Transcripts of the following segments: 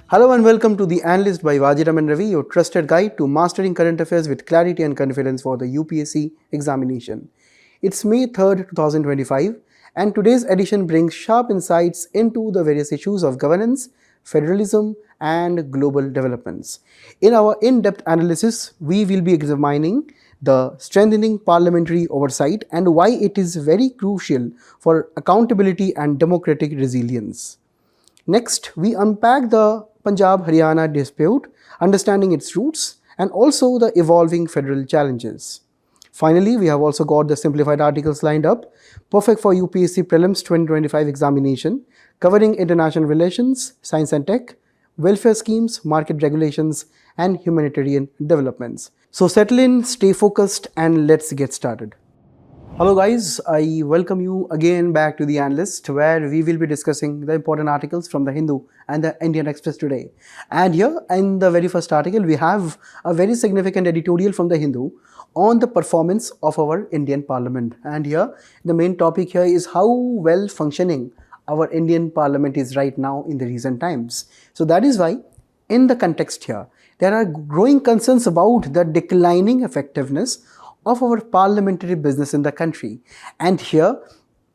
Hello and welcome to the Analyst by Vajiram and Ravi, your trusted guide to mastering current affairs with clarity and confidence for the UPSC examination. It's May 3rd, 2025, and today's edition brings sharp insights into the various issues of governance, federalism, and global developments. In our in-depth analysis, we will be examining the strengthening parliamentary oversight and why it is very crucial for accountability and democratic resilience. Next, we unpack the Punjab-Haryana dispute, understanding its roots and also the evolving federal challenges. Finally, we have also got the simplified articles lined up, perfect for UPSC Prelims 2025 examination, covering international relations, science and tech, welfare schemes, market regulations, and humanitarian developments. So settle in, stay focused, and let's get started. Hello guys, I welcome you again back to the Analyst, where we will be discussing the important articles from the Hindu and the Indian Express today. And here in the very first article, we have a very significant editorial from the Hindu on the performance of our Indian Parliament. And here, the main topic here is how well functioning our Indian Parliament is right now in the recent times. So that is why, in the context here, there are growing concerns about the declining effectiveness of our parliamentary business in the country. And here,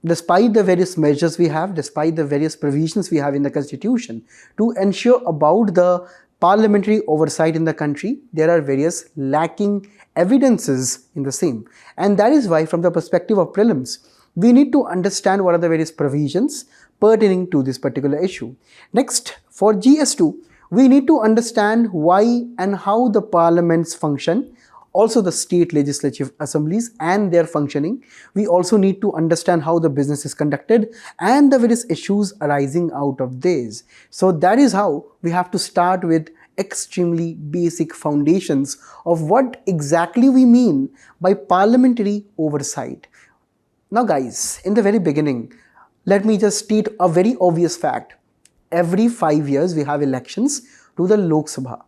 despite the various measures we have, despite the various provisions we have in the constitution to ensure about the parliamentary oversight in the country, there are various lacking evidences in the same. And that is why, from the perspective of prelims, we need to understand what are the various provisions pertaining to this particular issue. Next, for GS2, we need to understand why and how the parliaments function, also the state legislative assemblies and their functioning. We also need to understand how the business is conducted and the various issues arising out of this. So that is how we have to start with extremely basic foundations of what exactly we mean by parliamentary oversight. Now guys, in the very beginning, let me just state a very obvious fact. Every 5 years we have elections to the Lok Sabha.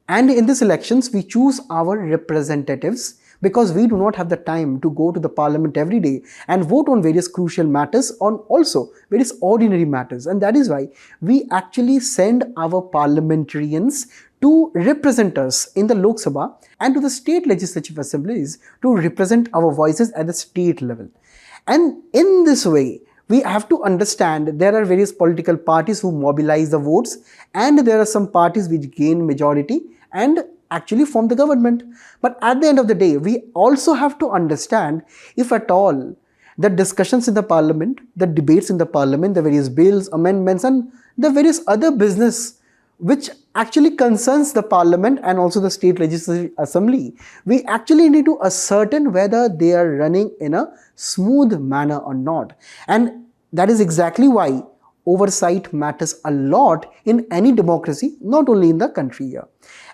And in these elections, we choose our representatives because we do not have the time to go to the parliament every day and vote on various crucial matters, on also various ordinary matters. And that is why we actually send our parliamentarians to represent us in the Lok Sabha and to the state legislative assemblies to represent our voices at the state level. And in this way, we have to understand there are various political parties who mobilize the votes, and there are some parties which gain majority and actually form the government. But at the end of the day, we also have to understand if at all the discussions in the parliament, the debates in the parliament, the various bills, amendments and the various other business which actually concerns the parliament and also the state legislative assembly, we actually need to ascertain whether they are running in a smooth manner or not. And that is exactly why oversight matters a lot in any democracy, not only in the country here.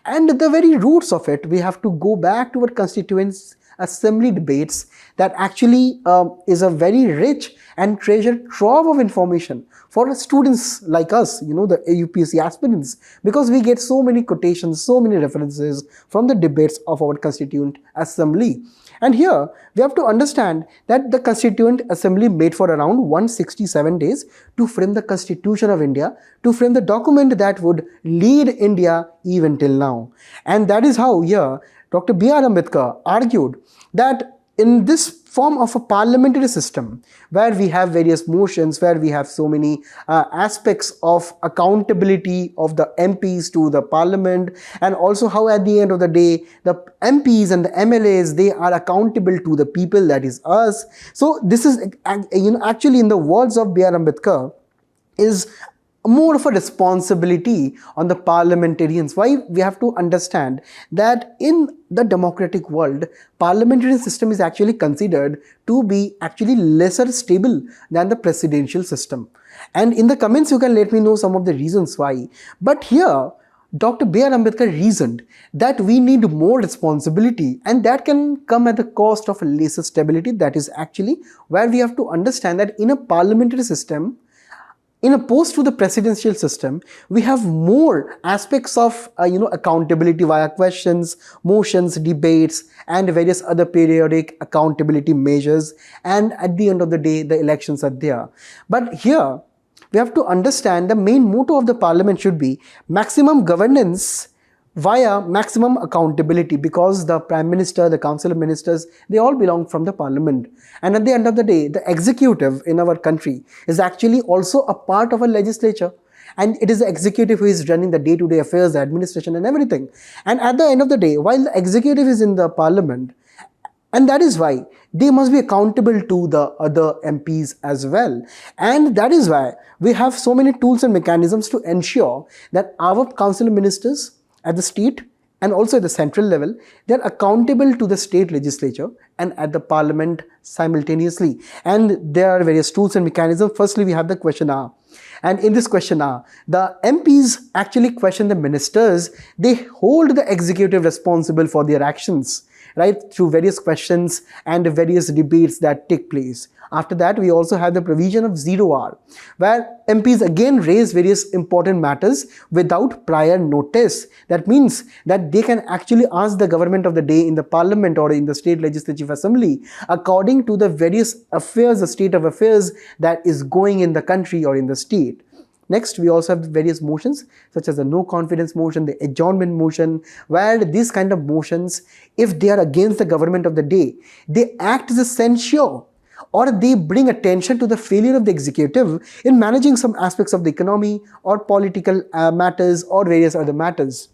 And the very roots of it, we have to go back to our constituents assembly debates that actually is a very rich and treasured trove of information for students like us, the UPSC aspirants, because we get so many quotations, so many references from the debates of our constituent assembly. And here we have to understand that the Constituent Assembly made for around 167 days to frame the Constitution of India, to frame the document that would lead India even till now. And that is how here Dr. B.R. Ambedkar argued that in this form of a parliamentary system where we have various motions, where we have so many aspects of accountability of the MPs to the parliament, and also how at the end of the day the MPs and the MLAs, they are accountable to the people, that is us. So this is actually, in the words of B.R. Ambedkar, is more of a responsibility on the parliamentarians. Why? We have to understand that in the democratic world, parliamentary system is actually considered to be actually lesser stable than the presidential system. And in the comments, you can let me know some of the reasons why. But here, Dr. B.R. Ambedkar reasoned that we need more responsibility, and that can come at the cost of lesser stability. That is actually where we have to understand that in a parliamentary system, in opposed to the presidential system, we have more aspects of accountability via questions, motions, debates, and various other periodic accountability measures. And at the end of the day, the elections are there. But here, we have to understand the main motto of the parliament should be maximum governance via maximum accountability, because the Prime Minister, the Council of Ministers, they all belong from the Parliament. And at the end of the day, the executive in our country is actually also a part of a legislature. And it is the executive who is running the day-to-day affairs, the administration and everything. And at the end of the day, while the executive is in the Parliament, and that is why they must be accountable to the other MPs as well. And that is why we have so many tools and mechanisms to ensure that our Council of Ministers at the state and also at the central level, they are accountable to the state legislature and at the parliament simultaneously. And there are various tools and mechanisms. Firstly, we have the question hour. And in this question hour, the MPs actually question the ministers. They hold the executive responsible for their actions, right, through various questions and various debates that take place. After that, we also have the provision of 0 hour, where MPs again raise various important matters without prior notice. That means that they can actually ask the government of the day in the parliament or in the state legislative assembly according to the various affairs, the state of affairs that is going in the country or in the state. Next, we also have various motions such as the no confidence motion, the adjournment motion, where these kind of motions, if they are against the government of the day, they act as a censure or they bring attention to the failure of the executive in managing some aspects of the economy or political matters or various other matters.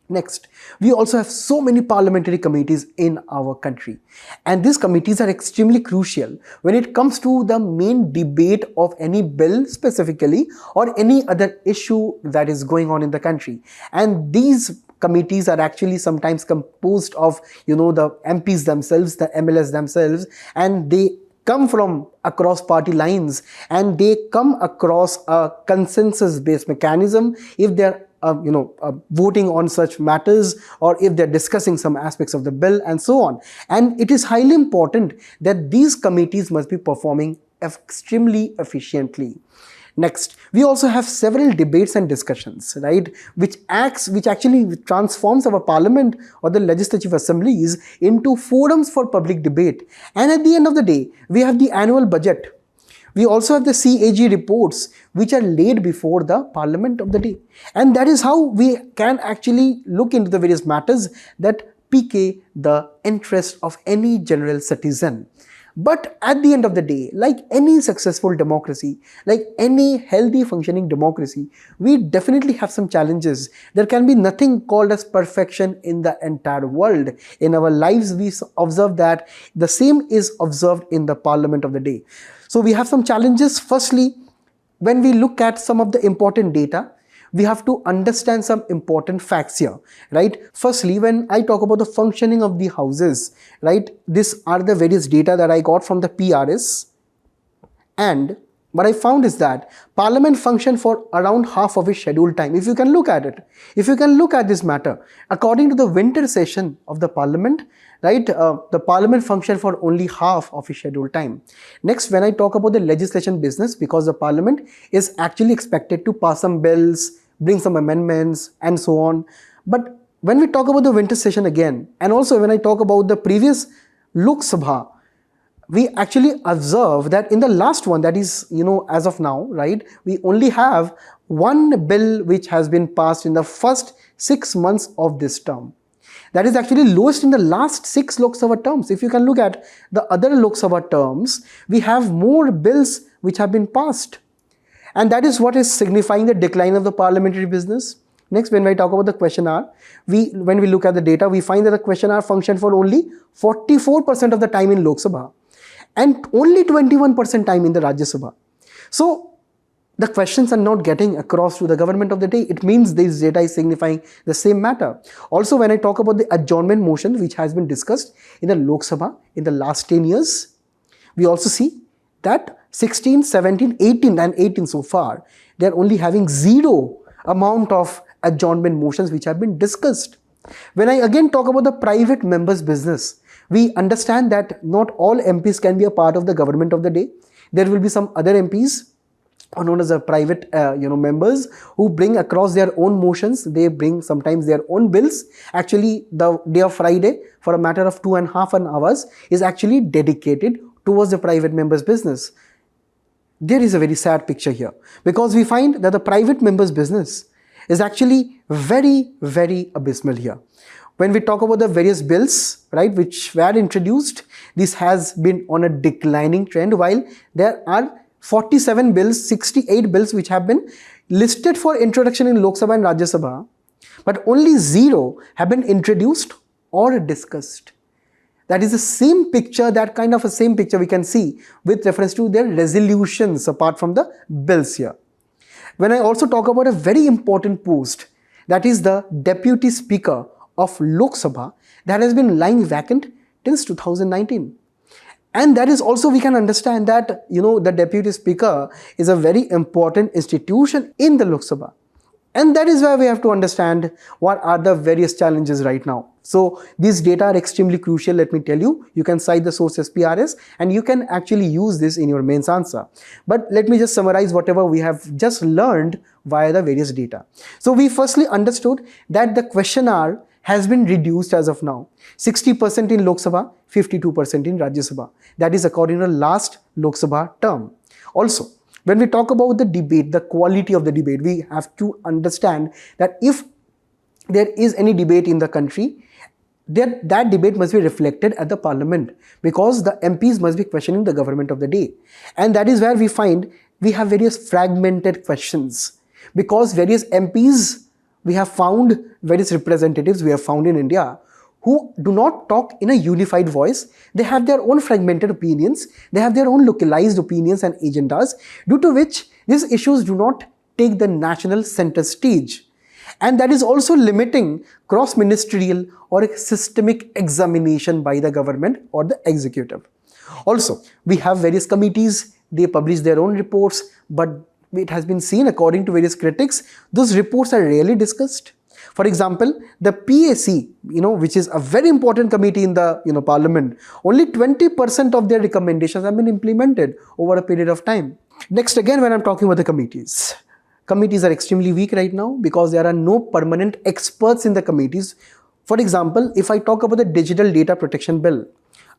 Next, we also have so many parliamentary committees in our country, and these committees are extremely crucial when it comes to the main debate of any bill specifically or any other issue that is going on in the country. And these committees are actually sometimes composed of, the MPs themselves, the MLS themselves, and they come from across party lines and they come across a consensus-based mechanism if they're voting on such matters or if they're discussing some aspects of the bill and so on. And it is highly important that these committees must be performing extremely efficiently. Next, we also have several debates and discussions, right, which actually transforms our parliament or the legislative assemblies into forums for public debate. And at the end of the day, we have the annual budget. We also have the CAG reports which are laid before the parliament of the day. And that is how we can actually look into the various matters that pique the interest of any general citizen. But at the end of the day, like any successful democracy, like any healthy functioning democracy, we definitely have some challenges. There can be nothing called as perfection in the entire world. In our lives, we observe that the same is observed in the parliament of the day. So we have some challenges. Firstly, when we look at some of the important data, we have to understand some important facts here, right? Firstly, when I talk about the functioning of the houses, right, these are the various data that I got from the PRS. And what I found is that Parliament functioned for around half of its scheduled time. If you can look at it, if you can look at this matter, according to the winter session of the Parliament, right, the Parliament functioned for only half of its scheduled time. Next, when I talk about the legislation business, because the Parliament is actually expected to pass some bills, bring some amendments and so on. But when we talk about the winter session again, and also when I talk about the previous Lok Sabha, we actually observe that in the last one, that is, as of now, right, we only have one bill which has been passed in the first 6 months of this term. That is actually lowest in the last 6 Lok Sabha terms. If you can look at the other Lok Sabha terms, we have more bills which have been passed. And that is what is signifying the decline of the parliamentary business. Next, when we talk about the question hour, when we look at the data, we find that the question hour functioned for only 44% of the time in Lok Sabha and only 21% time in the Rajya Sabha. So the questions are not getting across to the government of the day. It means this data is signifying the same matter. Also, when I talk about the adjournment motion which has been discussed in the Lok Sabha in the last 10 years, we also see that 16, 17, 18 and 18 so far, they are only having 0 amount of adjournment motions which have been discussed. When I again talk about the private members' business, we understand that not all MPs can be a part of the government of the day. There will be some other MPs or known as a private members who bring across their own motions. They bring sometimes their own bills. Actually, the day of Friday for a matter of 2.5 hours is actually dedicated towards the private members' business. there is a very sad picture here, because we find that the private member's business is actually very, very abysmal here. When we talk about the various bills, right, which were introduced, this has been on a declining trend, while there are 47 bills, 68 bills which have been listed for introduction in Lok Sabha and Rajya Sabha, but only 0 have been introduced or discussed. That is the same picture, that kind of a same picture we can see with reference to their resolutions apart from the bills here. When I also talk about a very important post, that is the Deputy Speaker of Lok Sabha, that has been lying vacant since 2019. And that is also, we can understand that, the Deputy Speaker is a very important institution in the Lok Sabha. And that is why we have to understand what are the various challenges right now. So these data are extremely crucial, let me tell you. You can cite the source SPRS and you can actually use this in your mains answer. But let me just summarize whatever we have just learned via the various data. So we firstly understood that the question hour has been reduced as of now. 60% in Lok Sabha, 52% in Rajya Sabha. That is according to the last Lok Sabha term. Also, when we talk about the debate, the quality of the debate, we have to understand that if there is any debate in the country, that debate must be reflected at the parliament, because the MPs must be questioning the government of the day. And that is where we find we have various fragmented questions, because various MPs, we have found various representatives we have found in India who do not talk in a unified voice. They have their own fragmented opinions, they have their own localized opinions and agendas, due to which these issues do not take the national center stage. And that is also limiting cross-ministerial or systemic examination by the government or the executive. Also, we have various committees, they publish their own reports, but it has been seen, according to various critics, those reports are rarely discussed. For example, the PAC, which is a very important committee in the parliament, only 20% of their recommendations have been implemented over a period of time. Next, again, when I'm talking about the committees are extremely weak right now because there are no permanent experts in the committees. For example, if I talk about the Digital Data Protection Bill,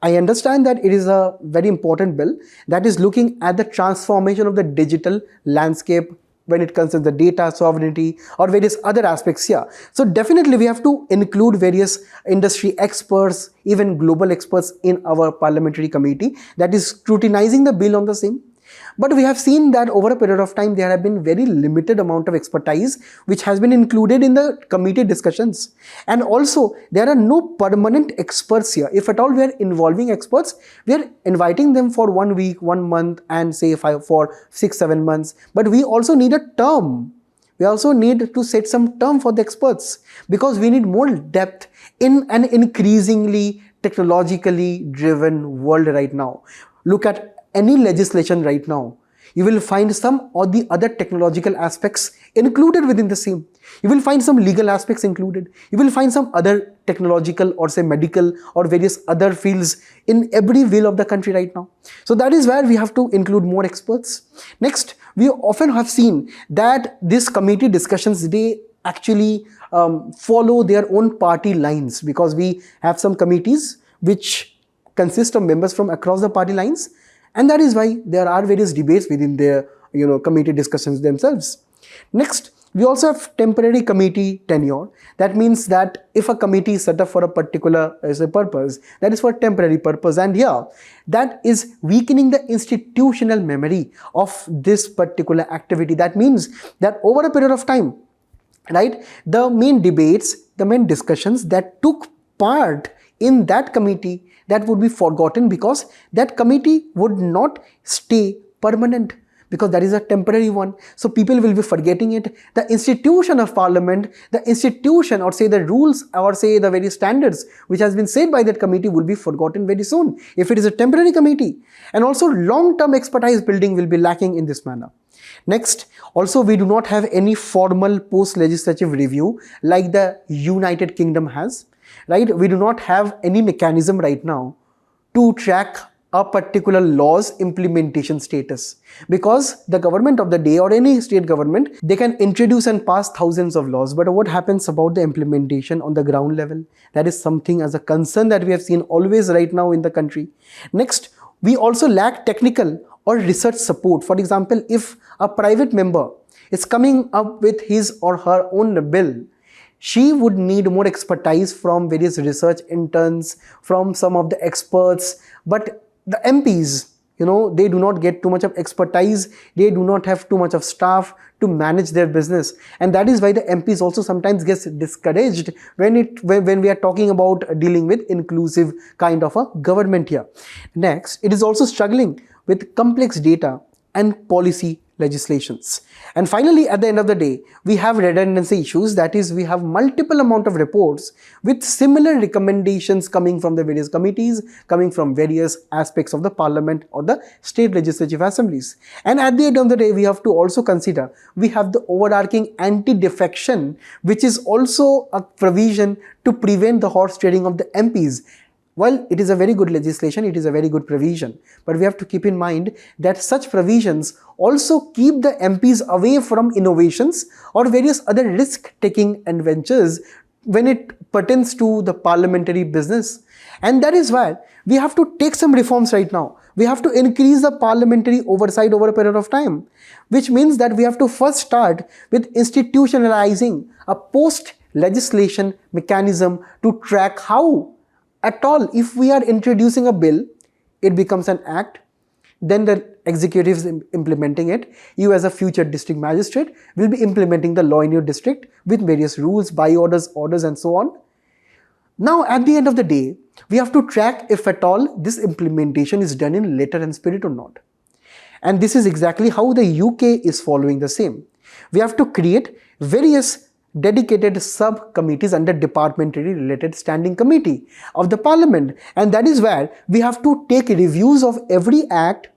I understand that it is a very important bill that is looking at the transformation of the digital landscape when it concerns the data sovereignty or various other aspects here. So definitely we have to include various industry experts, even global experts in our parliamentary committee that is scrutinizing the bill on the same. But we have seen that over a period of time, there have been very limited amount of expertise which has been included in the committee discussions. And also, there are no permanent experts here. If at all we are involving experts, we are inviting them for 1 week, 1 month, and say for 6-7 months. But we also need a term. We also need to set some term for the experts, because we need more depth in an increasingly technologically driven world right now. Look at any legislation right now, you will find some or the other technological aspects included within the same. You will find some legal aspects included. You will find some other technological or say medical or various other fields in every will of the country right now. So that is where we have to include more experts. Next, we often have seen that this committee discussions, they actually follow their own party lines, because we have some committees which consist of members from across the party lines. And that is why there are various debates within their committee discussions themselves. Next, we also have temporary committee tenure. That means that if a committee is set up for a particular purpose, that is for temporary purpose. And here, that is weakening the institutional memory of this particular activity. That means that over a period of time, right, the main debates, the main discussions that took part in that committee, that would be forgotten, because that committee would not stay permanent, because that is a temporary one. So people will be forgetting it. The institution of parliament, the institution or say the rules or say the very standards which has been said by that committee will be forgotten very soon if it is a temporary committee. And also long-term expertise building will be lacking in this manner. Next, also we do not have any formal post-legislative review like the United Kingdom has. Right? We do not have any mechanism right now to track a particular law's implementation status, because the government of the day or any state government, they can introduce and pass thousands of laws, but what happens about the implementation on the ground level? That is something as a concern that we have seen always right now in the country. Next, We also lack technical or research support. For example, if a private member is coming up with his or her own bill, she would need more expertise from various research interns, from some of the experts. But the MPs, they do not get too much of expertise. They do not have too much of staff to manage their business. And that is why the MPs also sometimes gets discouraged when we are talking about dealing with inclusive kind of a government here. Next, it is also struggling with complex data and policy legislations. And finally, at the end of the day, we have redundancy issues. That is, we have multiple amount of reports with similar recommendations coming from the various committees, coming from various aspects of the parliament or the state legislative assemblies. And at the end of the day, we have to also consider, we have the overarching anti-defection, which is also a provision to prevent the horse trading of the MPs. Well, it is a very good legislation, it is a very good provision, but we have to keep in mind that such provisions also keep the MPs away from innovations or various other risk-taking adventures when it pertains to the parliamentary business. And that is why we have to take some reforms right now. We have to increase the parliamentary oversight over a period of time, which means that we have to first start with institutionalizing a post-legislation mechanism to track how at all, if we are introducing a bill, it becomes an act, then the executive is implementing it. You as a future district magistrate will be implementing the law in your district with various rules, by orders, orders and so on. Now at the end of the day, we have to track if at all this implementation is done in letter and spirit or not. And this is exactly how the UK is following the same. We have to create various dedicated subcommittees under departmentally related standing committee of the parliament, and that is where we have to take reviews of every act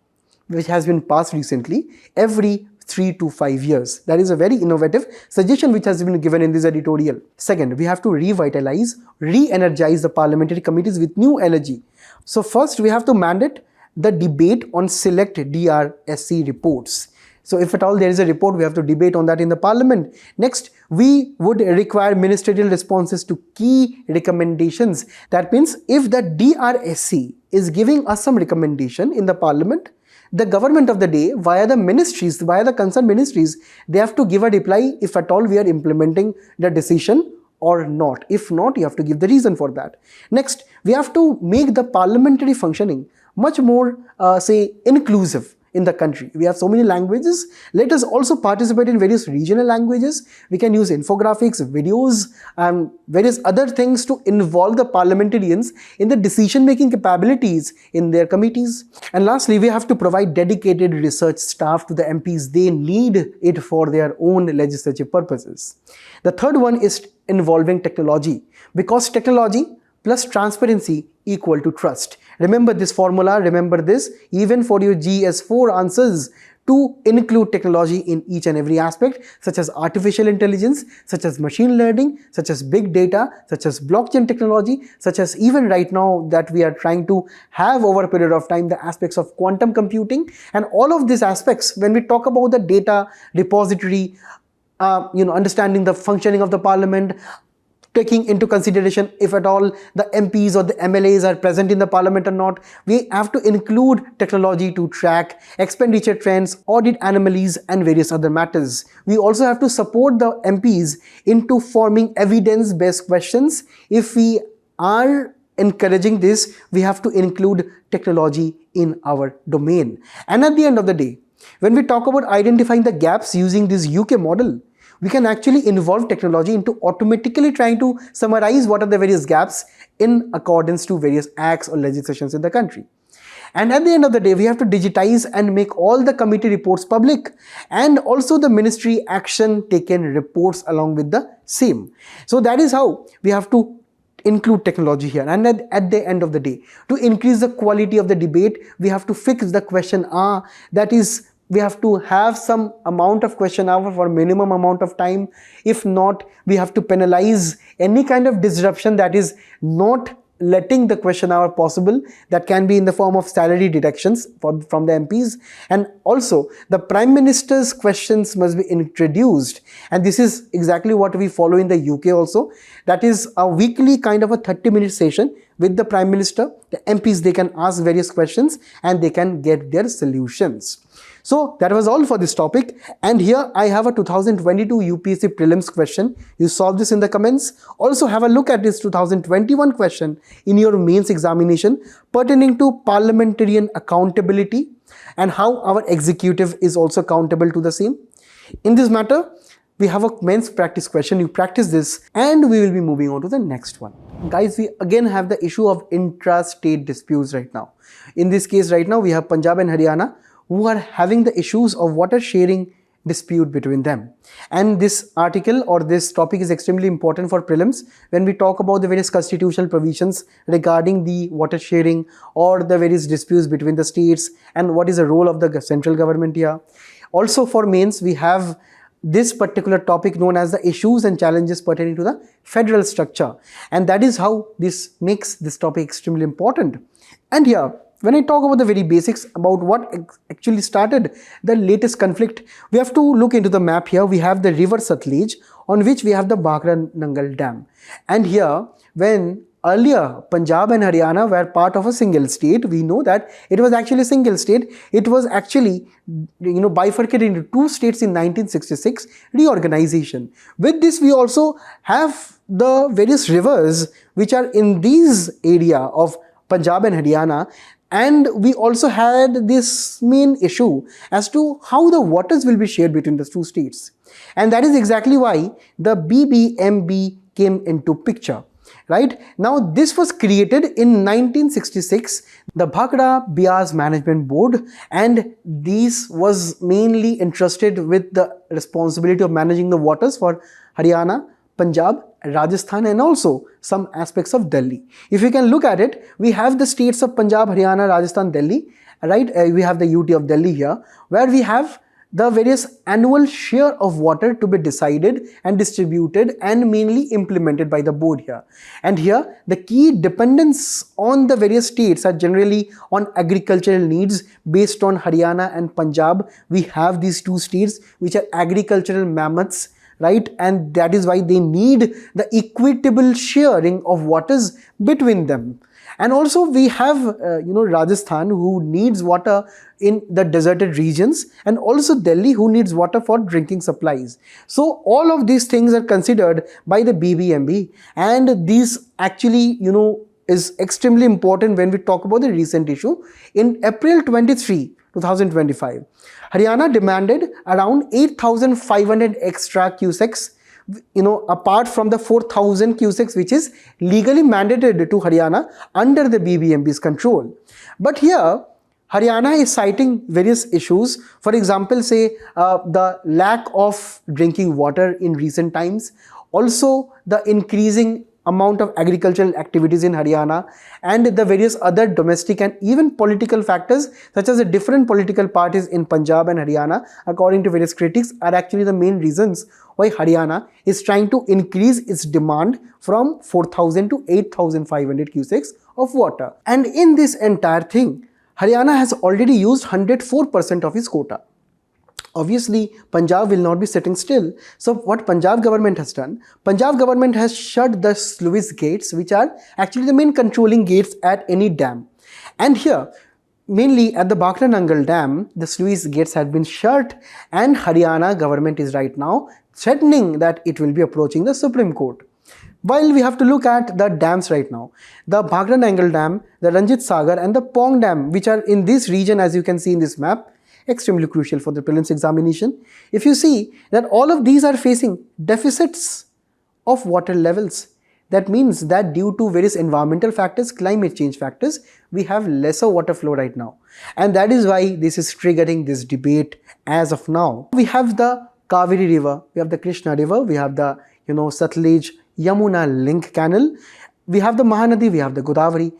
which has been passed recently every 3 to 5 years. That is a very innovative suggestion which has been given in this editorial. Second, we have to revitalize, re-energize the parliamentary committees with new energy. So first, we have to mandate the debate on select DRSC reports. So if at all there is a report, we have to debate on that in the parliament. Next, we would require ministerial responses to key recommendations. That means if the DRSC is giving us some recommendation in the parliament, the government of the day, via the ministries, via the concerned ministries, they have to give a reply if at all we are implementing the decision or not. If not, you have to give the reason for that. Next, we have to make the parliamentary functioning much more, inclusive in the country. We have so many languages. Let us also participate in various regional languages. We can use infographics, videos, and various other things to involve the parliamentarians in the decision-making capabilities in their committees. And lastly, we have to provide dedicated research staff to the MPs. They need it for their own legislative purposes. The third one is involving technology, because technology plus transparency equal to trust. Remember this formula, remember this, even for your GS4 answers, to include technology in each and every aspect, such as artificial intelligence, such as machine learning, such as big data, such as blockchain technology, such as even right now that we are trying to have over a period of time, the aspects of quantum computing. And all of these aspects, when we talk about the data repository, understanding the functioning of the parliament, taking into consideration if at all the MPs or the MLAs are present in the parliament or not, we have to include technology to track expenditure trends, audit anomalies and various other matters. We also have to support the MPs into forming evidence-based questions. If we are encouraging this, we have to include technology in our domain. And at the end of the day, when we talk about identifying the gaps using this UK model, we can actually involve technology into automatically trying to summarize what are the various gaps in accordance to various acts or legislations in the country. And at the end of the day, we have to digitize and make all the committee reports public, and also the ministry action taken reports along with the same. So that is how we have to include technology here. And at the end of the day, to increase the quality of the debate, we have to fix the question hour. That is, we have to have some amount of question hour for minimum amount of time. If not, we have to penalize any kind of disruption that is not letting the question hour possible. That can be in the form of salary deductions from the MPs. And also the Prime Minister's questions must be introduced. And this is exactly what we follow in the UK also. That is a weekly kind of a 30-minute session with the Prime Minister. The MPs, they can ask various questions and they can get their solutions. So that was all for this topic, and here I have a 2022 UPSC prelims question. You solve this in the comments. Also have a look at this 2021 question in your mains examination pertaining to parliamentarian accountability and how our executive is also accountable to the same. In this matter, we have a mains practice question. You practice this and we will be moving on to the next one. Guys, we again have the issue of intra-state disputes right now. In this case right now, we have Punjab and Haryana who are having the issues of water sharing dispute between them. And this article or this topic is extremely important for prelims when we talk about the various constitutional provisions regarding the water sharing or the various disputes between the states and what is the role of the central government here. Also for mains, we have this particular topic known as the issues and challenges pertaining to the federal structure, and that is how this makes this topic extremely important. And here, when I talk about the very basics about what actually started the latest conflict, we have to look into the map here. We have the river Satluj, on which we have the Bhakra Nangal Dam. And here, when earlier Punjab and Haryana were part of a single state, we know that it was actually a single state. It was actually bifurcated into two states in 1966 reorganization. With this, we also have the various rivers which are in these area of Punjab and Haryana. And we also had this main issue as to how the waters will be shared between the two states. And that is exactly why the BBMB came into picture. Right? Now, this was created in 1966, the Bhakra Bias Management Board, and this was mainly entrusted with the responsibility of managing the waters for Haryana, Punjab, Rajasthan, and also some aspects of Delhi. If you can look at it, we have the states of Punjab, Haryana, Rajasthan, Delhi, right? We have the UT of Delhi here, where we have the various annual share of water to be decided and distributed and mainly implemented by the board here. And here, the key dependence on the various states are generally on agricultural needs based on Haryana and Punjab. We have these two states which are agricultural mammoths, right? And that is why they need the equitable sharing of waters between them. And also we have Rajasthan, who needs water in the deserted regions, and also Delhi, who needs water for drinking supplies. So all of these things are considered by the BBMB, and these actually is extremely important when we talk about the recent issue. In April 23, 2025, Haryana demanded around 8,500 extra cusecs, apart from the 4,000 cusecs which is legally mandated to Haryana under the BBMB's control. But here, Haryana is citing various issues. For example, say the lack of drinking water in recent times, also the increasing amount of agricultural activities in Haryana, and the various other domestic and even political factors such as the different political parties in Punjab and Haryana, according to various critics, are actually the main reasons why Haryana is trying to increase its demand from 4,000 to 8,500 cusecs of water. And in this entire thing, Haryana has already used 104% of its quota. Obviously, Punjab will not be sitting still. So what Punjab government has done, Punjab government has shut the sluice gates, which are actually the main controlling gates at any dam. And here, mainly at the Bhakra Nangal Dam, the sluice gates have been shut, and Haryana government is right now threatening that it will be approaching the Supreme Court. While we have to look at the dams right now, the Bhakra Nangal Dam, the Ranjit Sagar and the Pong Dam, which are in this region as you can see in this map, extremely crucial for the prelims examination. If you see that all of these are facing deficits of water levels, that means that due to various environmental factors, climate change factors, we have lesser water flow right now. And that is why this is triggering this debate as of now. We have the Kaveri River, we have the Krishna River, we have the Satluj, Yamuna link canal, we have the Mahanadi, we have the Godavari.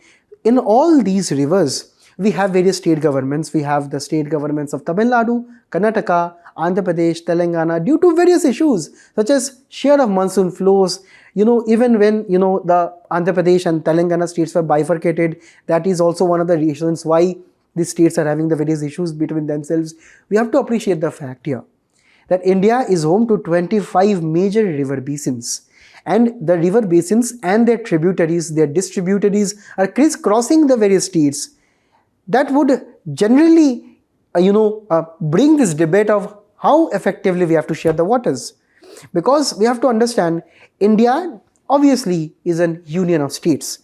In all these rivers, we have various state governments. We have the state governments of Tamil Nadu, Karnataka, Andhra Pradesh, Telangana, due to various issues such as share of monsoon flows. Even when the Andhra Pradesh and Telangana states were bifurcated, that is also one of the reasons why these states are having the various issues between themselves. We have to appreciate the fact here that India is home to 25 major river basins, and the river basins and their tributaries, their distributaries are crisscrossing the various states, that would generally bring this debate of how effectively we have to share the waters. Because we have to understand, India obviously is a union of states,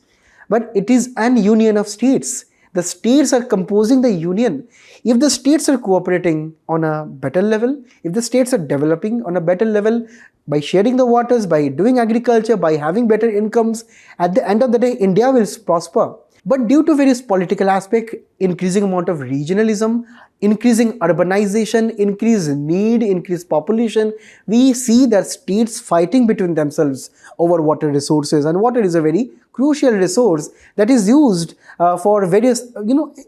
but it is an union of states. The states are composing the union. If the states are cooperating on a better level, if the states are developing on a better level by sharing the waters, by doing agriculture, by having better incomes, at the end of the day, India will prosper. But due to various political aspects, increasing amount of regionalism, increasing urbanization, increased need, increased population, we see that states fighting between themselves over water resources, and water is a very crucial resource that is used for various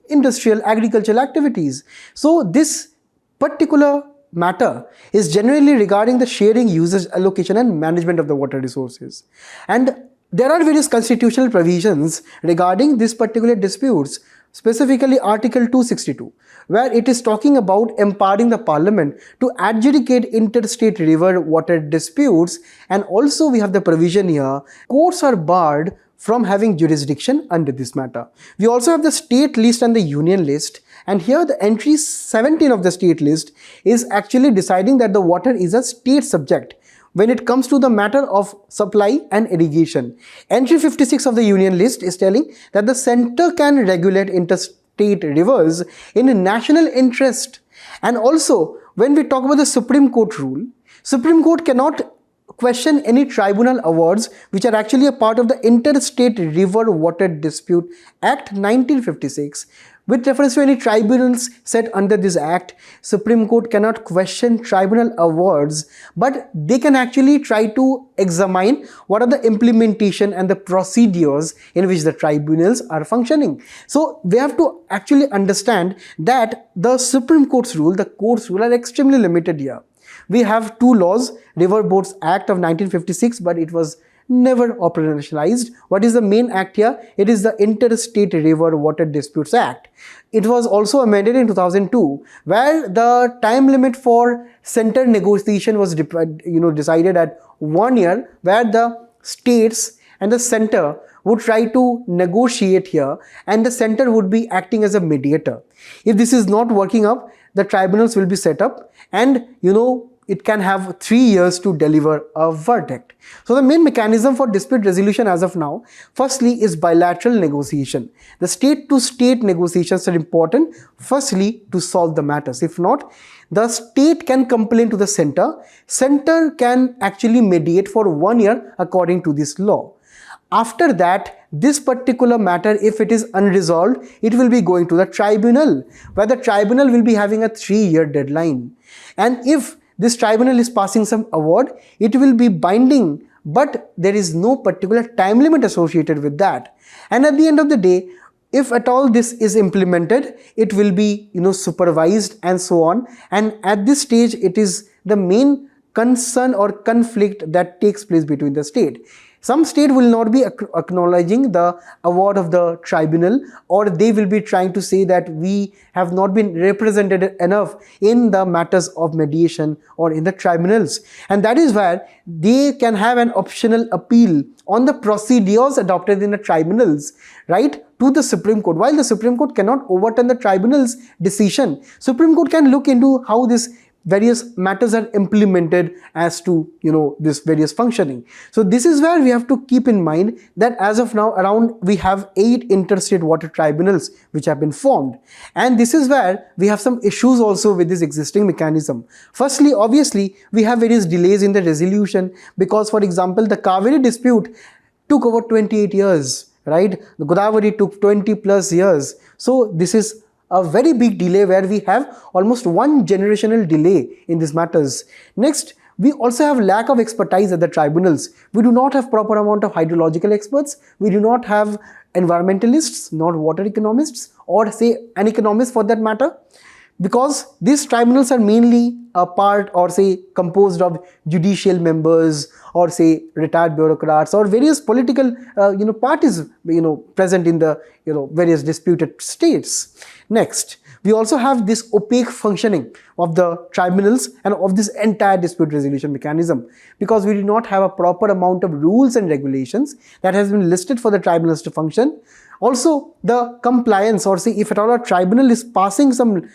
industrial agricultural activities. So this particular matter is generally regarding the sharing, usage, allocation and management of the water resources. And there are various constitutional provisions regarding this particular disputes, specifically Article 262, where it is talking about empowering the Parliament to adjudicate interstate river water disputes, and also we have the provision here, courts are barred from having jurisdiction under this matter. We also have the state list and the union list, and here the entry 17 of the state list is actually deciding that the water is a state subject when it comes to the matter of supply and irrigation. Entry 56 of the union list is telling that the center can regulate interstate rivers in a national interest. And also, when we talk about the Supreme Court rule, Supreme Court cannot question any tribunal awards which are actually a part of the Interstate River Water Dispute Act 1956. With reference to any tribunals set under this act, Supreme Court cannot question tribunal awards, but they can actually try to examine what are the implementation and the procedures in which the tribunals are functioning. So we have to actually understand that the Supreme Court's rule, the court's rule, are extremely limited here. We have two laws, River Boards Act of 1956, but it was never operationalized. What is the main act here? It is the Interstate River Water Disputes Act. It was also amended in 2002, where the time limit for center negotiation was decided at 1 year, where the states and the center would try to negotiate here, and the center would be acting as a mediator. If this is not working up, the tribunals will be set up, and it can have 3 years to deliver a verdict. So the main mechanism for dispute resolution as of now, firstly, is bilateral negotiation. The state-to-state negotiations are important, firstly, to solve the matters. If not, the state can complain to the center. Center can actually mediate for 1 year according to this law. After that, this particular matter, if it is unresolved, it will be going to the tribunal, where the tribunal will be having a 3-year deadline. And if this tribunal is passing some award, it will be binding, but there is no particular time limit associated with that. And at the end of the day, if at all this is implemented, it will be supervised and so on. And at this stage, it is the main concern or conflict that takes place between the state. Some state will not be acknowledging the award of the tribunal, or they will be trying to say that we have not been represented enough in the matters of mediation or in the tribunals. And that is where they can have an optional appeal on the procedures adopted in the tribunals, right, to the Supreme Court. While the Supreme Court cannot overturn the tribunal's decision, Supreme Court can look into how this various matters are implemented as to this various functioning. So this is where we have to keep in mind that as of now we have 8 interstate water tribunals which have been formed, and this is where we have some issues also with this existing mechanism. Firstly, obviously we have various delays in the resolution, because for example the Kaveri dispute took over 28 years, right? The Godavari took 20 plus years. So this is a very big delay, where we have almost 1 generational delay in these matters. Next, we also have lack of expertise at the tribunals. We do not have proper amount of hydrological experts. We do not have environmentalists, not water economists, or say an economist for that matter, because these tribunals are mainly a part, or say composed of judicial members, or say retired bureaucrats, or various political parties present in the various disputed states. Next, We also have this opaque functioning of the tribunals and of this entire dispute resolution mechanism, because we do not have a proper amount of rules and regulations that has been listed for the tribunals to function. Also, the compliance, or say if at all a tribunal is passing some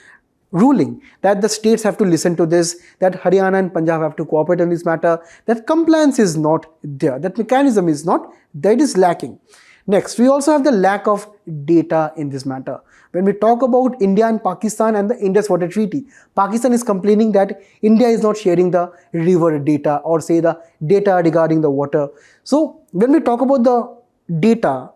ruling that the states have to listen to this, that Haryana and Punjab have to cooperate on this matter, that compliance is not there, that mechanism is not there, it is lacking. Next, we also have the lack of data in this matter. When we talk about India and Pakistan and the Indus Water Treaty, Pakistan is complaining that India is not sharing the river data, or say the data regarding the water. So when we talk about the data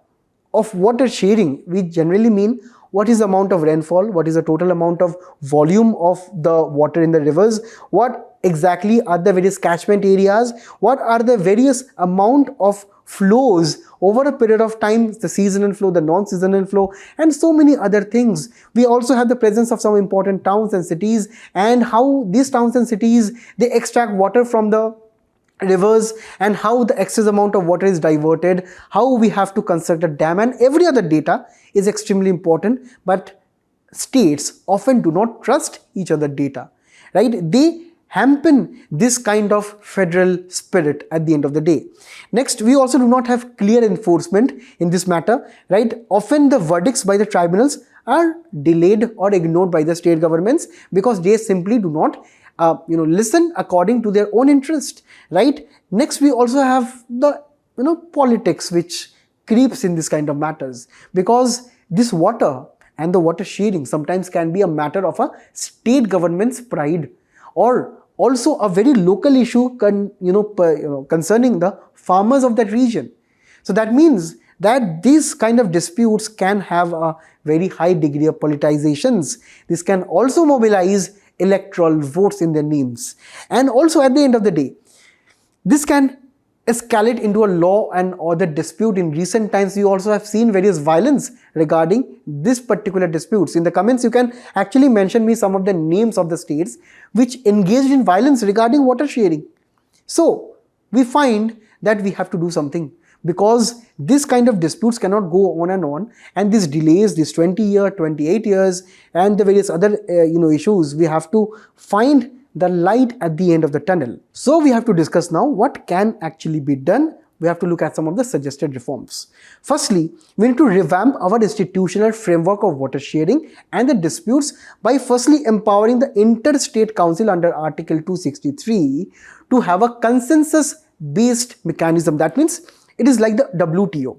of water sharing, we generally mean what is the amount of rainfall, what is the total amount of volume of the water in the rivers, what exactly are the various catchment areas, what are the various amount of flows over a period of time, the seasonal flow, the non-seasonal flow, and so many other things. We also have the presence of some important towns and cities, and how these towns and cities, they extract water from the rivers, and how the excess amount of water is diverted, how we have to construct a dam, and every other data is extremely important. But states often do not trust each other data, right? They hamper this kind of federal spirit at the end of the day. Next, we also do not have clear enforcement in this matter, right? Often the verdicts by the tribunals are delayed or ignored by the state governments, because they simply do not listen according to their own interest, right? Next, we also have the politics which creeps in this kind of matters, because this water and the water sharing sometimes can be a matter of a state government's pride, or also a very local issue concerning the farmers of that region. So that means that these kind of disputes can have a very high degree of politizations. This can also mobilize electoral votes in their names, and also at the end of the day, this can escalate into a law and order dispute. In recent times, we also have seen various violence regarding this particular disputes. In the comments, you can actually mention me some of the names of the states which engaged in violence regarding water sharing. So we find that we have to do something, because this kind of disputes cannot go on, and these delays, this 20 years, 28 years, and the various other issues, we have to find the light at the end of the tunnel. So we have to discuss now what can actually be done. We have to look at some of the suggested reforms. Firstly, we need to revamp our institutional framework of water sharing and the disputes by firstly empowering the Interstate Council under Article 263 to have a consensus-based mechanism. That means it is like the WTO.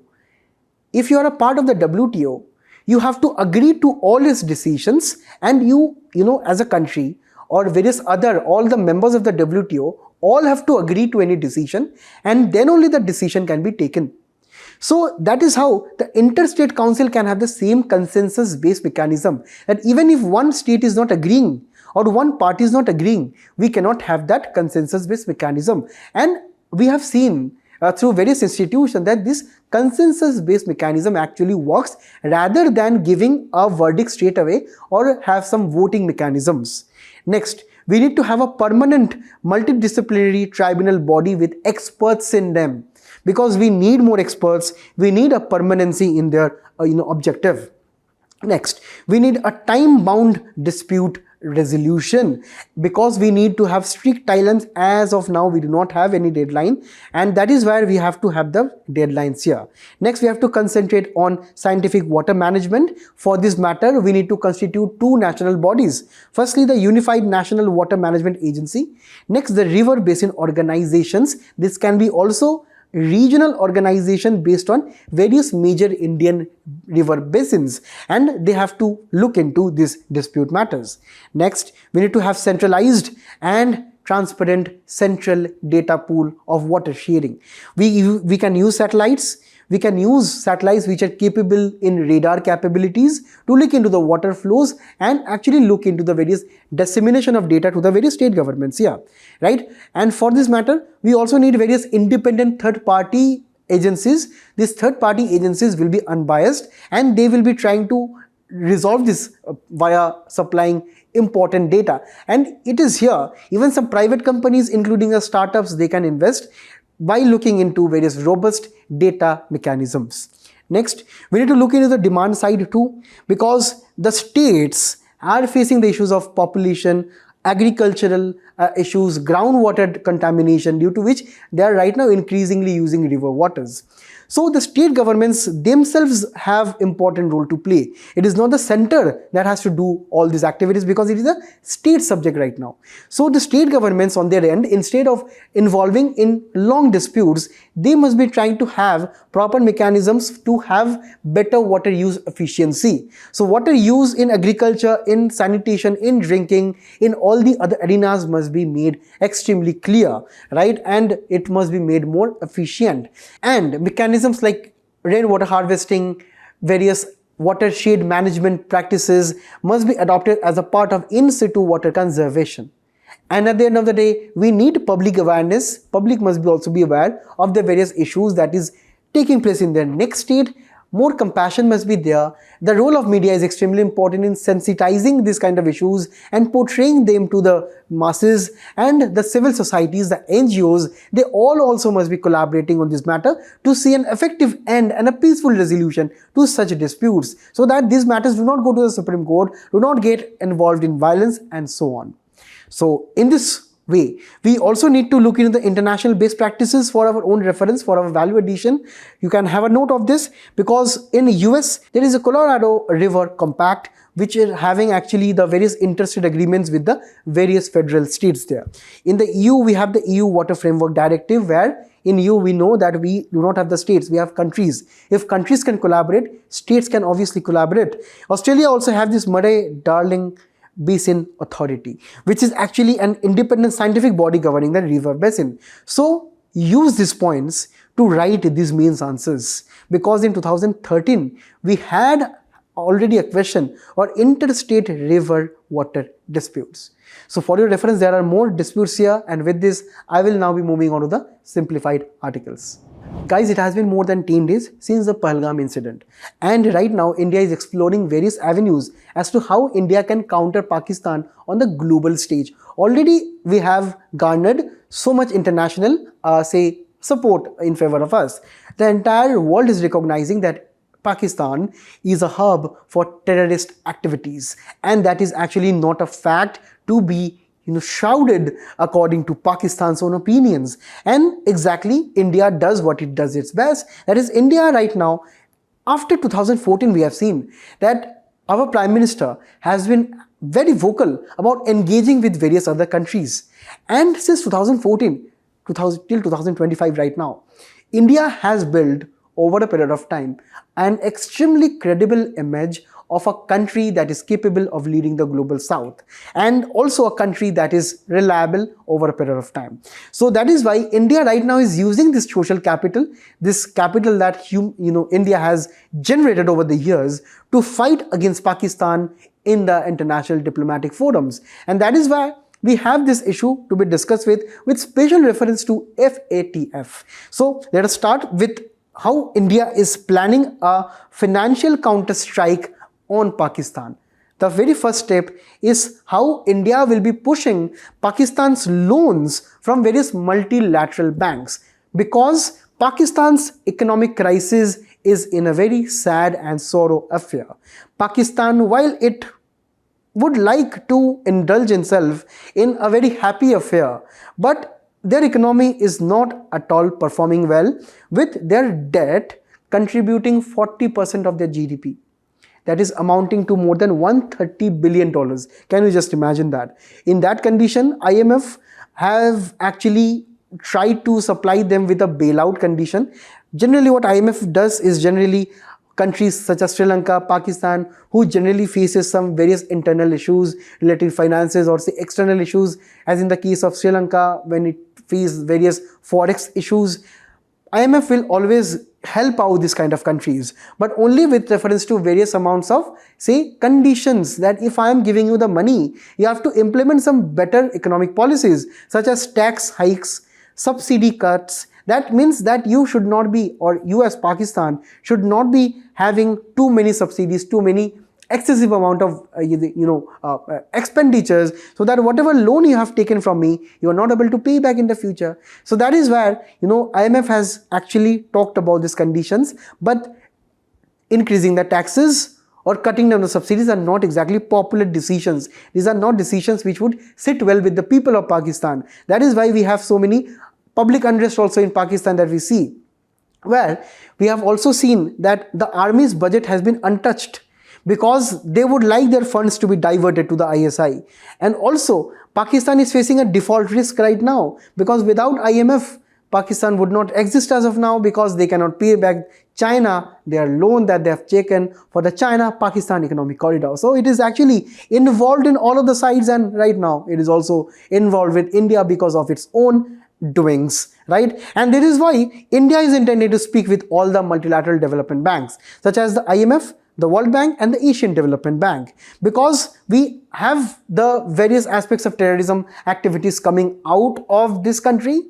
If you are a part of the WTO, you have to agree to all its decisions, and you as a country or various all the members of the WTO all have to agree to any decision, and then only the decision can be taken. So that is how the Interstate Council can have the same consensus-based mechanism, that even if one state is not agreeing or one party is not agreeing, we cannot have that consensus-based mechanism. And we have seen through various institutions that this consensus-based mechanism actually works, rather than giving a verdict straight away or have some voting mechanisms. Next, we need to have a permanent multidisciplinary tribunal body with experts in them, because we need more experts, we need a permanency in their objective. Next, we need a time-bound dispute resolution, because we need to have strict timelines. As of now, we do not have any deadline, and that is where we have to have the deadlines here. Next, we have to concentrate on scientific water management. For this matter, we need to constitute two national bodies. Firstly, the Unified National Water Management Agency. Next, the river basin organizations. This can be also regional organization based on various major Indian river basins, and they have to look into these dispute matters. Next, we need to have centralized and transparent central data pool of water sharing. We can use satellites. We can use satellites which are capable in radar capabilities to look into the water flows and actually look into the various dissemination of data to the various state governments here, right? And for this matter, we also need various independent third-party agencies. These third-party agencies will be unbiased, and they will be trying to resolve this via supplying important data. And it is here, even some private companies, including startups, they can invest by looking into various robust data mechanisms. Next, we need to look into the demand side too, because the states are facing the issues of population, agricultural issues, groundwater contamination, due to which they are right now increasingly using river waters. So the state governments themselves have important role to play. It is not the center that has to do all these activities because it is a state subject right now. So the state governments on their end, instead of involving in long disputes, they must be trying to have proper mechanisms to have better water use efficiency. So water use in agriculture, in sanitation, in drinking, in all the other arenas must be made extremely clear, right? And it must be made more efficient. And mechanisms like rainwater harvesting, various watershed management practices must be adopted as a part of in situ water conservation. And at the end of the day, we need public awareness. Public must be also be aware of the various issues that is taking place in their next state. More compassion must be there. The role of media is extremely important in sensitizing these kind of issues and portraying them to the masses, and the civil societies, the NGOs, they all also must be collaborating on this matter to see an effective end and a peaceful resolution to such disputes, so that these matters do not go to the Supreme Court, do not get involved in violence and so on. So in this way, we also need to look into the international best practices for our own reference, for our value addition. You can have a note of this because in US, there is a Colorado River Compact which is having actually the various interstate agreements with the various federal states there. In the EU, we have the EU Water Framework Directive, where in EU we know that we do not have the states, we have countries. If countries can collaborate, states can obviously collaborate. Australia also have this Murray-Darling Basin Authority, which is actually an independent scientific body governing the river basin. So use these points to write these main answers, because in 2013 we had already a question or interstate river water disputes. So for your reference, there are more disputes here, and with this I will now be moving on to the simplified articles. Guys, it has been more than 10 days since the Pahalgam incident, and right now India is exploring various avenues as to how India can counter Pakistan on the global stage. Already we have garnered so much international support in favor of us. The entire world is recognizing that Pakistan is a hub for terrorist activities, and that is actually not a fact to be shrouded according to Pakistan's own opinions. And exactly, India does what it does its best. That is, India right now, after 2014, we have seen that our Prime Minister has been very vocal about engaging with various other countries. And since 2014 till 2025 right now, India has built over a period of time an extremely credible image of a country that is capable of leading the global south, and also a country that is reliable over a period of time. So that is why India right now is using this social capital, this capital that India has generated over the years, to fight against Pakistan in the international diplomatic forums. And that is why we have this issue to be discussed with special reference to FATF. So let us start with how India is planning a financial counter-strike on Pakistan. The very first step is how India will be pushing Pakistan's loans from various multilateral banks, because Pakistan's economic crisis is in a very sad and sorrow affair. Pakistan, while it would like to indulge itself in a very happy affair, but their economy is not at all performing well, with their debt contributing 40% of their GDP. That is amounting to more than $130 billion. Can you just imagine that? In that condition, IMF have actually tried to supply them with a bailout condition. Generally, what IMF does is generally countries such as Sri Lanka, Pakistan, who generally faces some various internal issues related to finances, or say external issues, as in the case of Sri Lanka when it faces various forex issues, IMF will always help out these kind of countries, but only with reference to various amounts of, say, conditions, that if I am giving you the money, you have to implement some better economic policies such as tax hikes, subsidy cuts. That means that you should not be, or you as Pakistan should not be having too many subsidies, too many excessive amount of expenditures, so that whatever loan you have taken from me, you are not able to pay back in the future. So that is where IMF has actually talked about these conditions, but increasing the taxes or cutting down the subsidies are not exactly popular decisions. These are not decisions which would sit well with the people of Pakistan. That is why we have so many public unrest also in Pakistan that we see, where we have also seen that the army's budget has been untouched because they would like their funds to be diverted to the ISI. And also, Pakistan is facing a default risk right now because without IMF, Pakistan would not exist as of now because they cannot pay back China their loan that they have taken for the China-Pakistan economic corridor. So it is actually involved in all of the sides, and right now it is also involved with India because of its own doings, right? And that is why India is intended to speak with all the multilateral development banks such as the IMF, the World Bank and the Asian Development Bank, because we have the various aspects of terrorism activities coming out of this country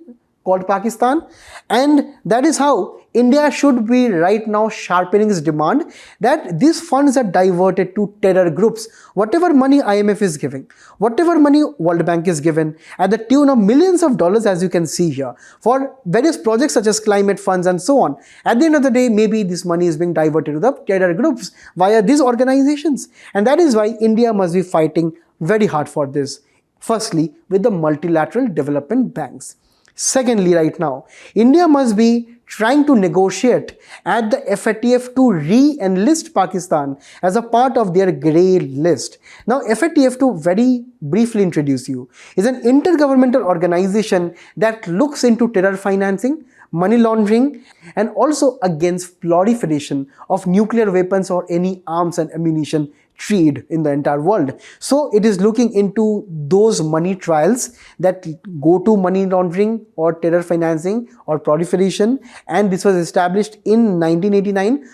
called Pakistan, and that is how India should be right now sharpening its demand that these funds are diverted to terror groups. Whatever money IMF is giving, whatever money World Bank is given at the tune of millions of dollars, as you can see here, for various projects such as climate funds and so on. At the end of the day, maybe this money is being diverted to the terror groups via these organizations, and that is why India must be fighting very hard for this. Firstly, with the multilateral development banks. Secondly, right now, India must be trying to negotiate at the FATF to re-enlist Pakistan as a part of their grey list. Now, FATF, to very briefly introduce you, is an intergovernmental organization that looks into terror financing, money laundering, and also against proliferation of nuclear weapons or any arms and ammunition trade in the entire world. So it is looking into those money trials that go to money laundering or terror financing or proliferation, and this was established in 1989,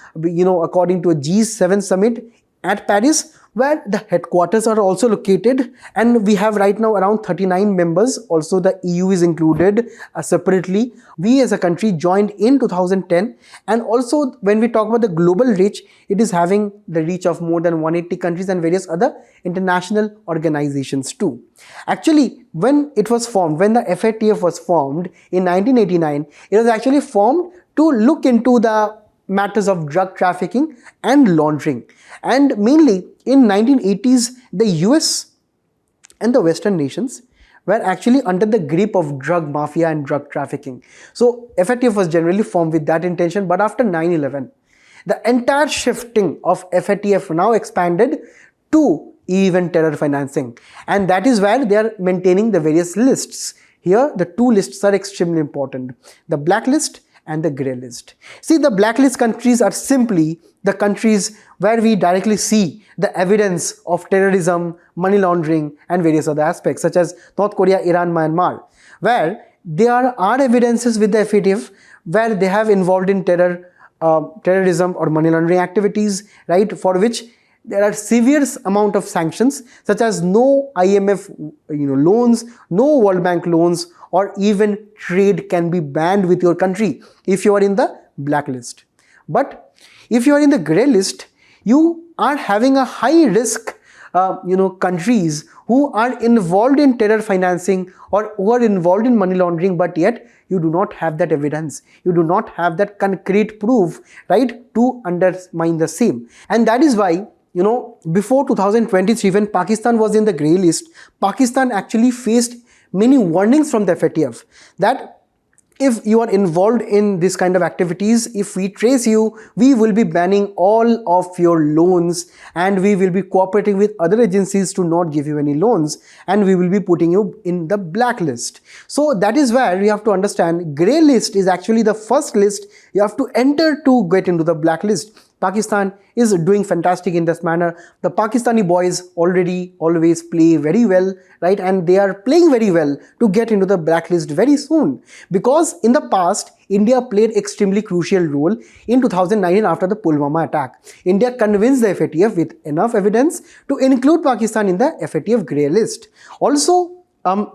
according to a G7 summit at Paris, where the headquarters are also located, and we have right now around 39 members. Also the EU is included separately. We as a country joined in 2010, and also when we talk about the global reach, it is having the reach of more than 180 countries and various other international organizations too. Actually, when it was formed, when the FATF was formed in 1989, it was actually formed to look into the matters of drug trafficking and laundering. And mainly in 1980s, the US and the Western nations were actually under the grip of drug mafia and drug trafficking. So FATF was generally formed with that intention, but after 9/11, the entire shifting of FATF now expanded to even terror financing, and that is where they are maintaining the various lists. Here the two lists are extremely important, the blacklist and the grey list. See, the blacklist countries are simply the countries where we directly see the evidence of terrorism, money laundering and various other aspects such as North Korea, Iran, Myanmar, where there are evidences with the FATF where they have involved in terrorism or money laundering activities, right, for which there are severe amount of sanctions such as no IMF loans, no World Bank loans, or even trade can be banned with your country if you are in the blacklist. But if you are in the grey list, you are having a high risk countries who are involved in terror financing or who are involved in money laundering, but yet you do not have that evidence, you do not have that concrete proof, right, to undermine the same. And that is why before 2023, when Pakistan was in the grey list, Pakistan actually faced many warnings from the FATF that if you are involved in this kind of activities, if we trace you, we will be banning all of your loans and we will be cooperating with other agencies to not give you any loans, and we will be putting you in the blacklist. So that is where we have to understand grey list is actually the first list you have to enter to get into the blacklist. Pakistan is doing fantastic in this manner. The Pakistani boys always play very well, right? And they are playing very well to get into the blacklist very soon. Because in the past, India played extremely crucial role in 2019 after the Pulwama attack. India convinced the FATF with enough evidence to include Pakistan in the FATF grey list. Also,